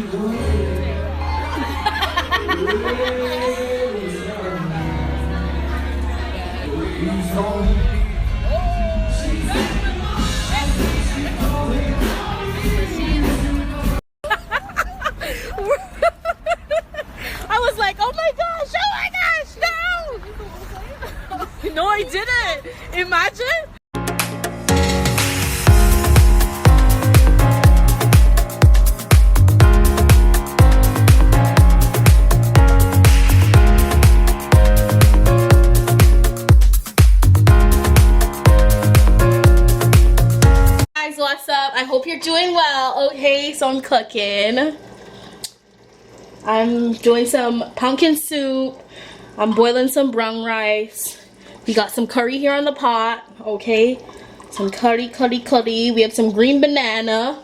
I was like, oh my gosh, no! No, I didn't. Imagine. Guys, what's up? I hope you're doing well. Okay, so I'm cooking. I'm doing some pumpkin soup. I'm boiling some brown rice. We got some curry here on the pot, okay? Some curry. We have some green banana.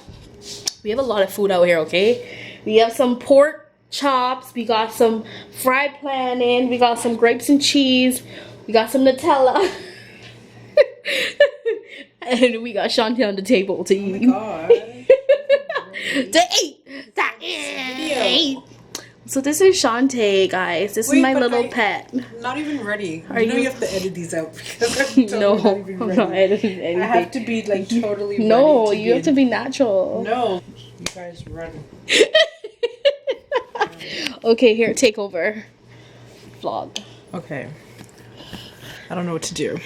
We have a lot of food out here, okay? We have some pork chops. We got some fried plantain. We got some grapes and cheese. We got some Nutella. And we got Shantae on the table to eat. Oh my God. To eat. So this is Shantae, guys. This is my little pet. Not even ready. Are you? You have to edit these out because I'm totally not even ready. I'm not editing anything. I have to be like totally ready. No, you have to be natural. No, you guys run. Okay, here, take over. Vlog. Okay. I don't know what to do.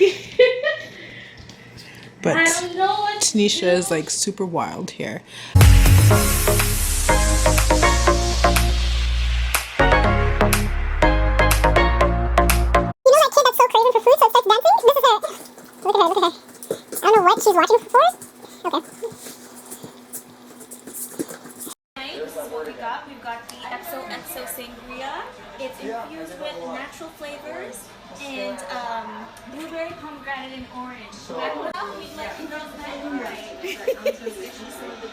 But I don't know what to Tanisha do. is like super wild here. I don't know what she's watching for. Okay. This is what we got. We've got the XOXO sangria. It's infused with natural flavors and blueberry, pomegranate, and orange. We'd like the girls' night. Right. The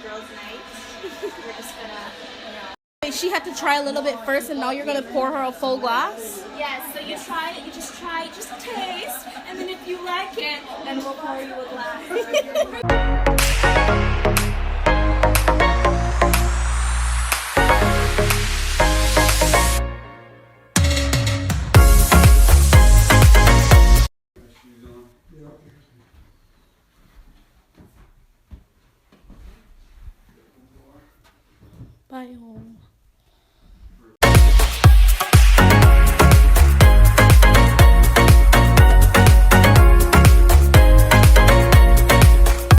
girls' night. We're just gonna, She had to try a little bit first, and now you're gonna pour her a full glass? Yes, so you try it, you just taste, and then if you like it, then we'll pour you a glass. Bye home.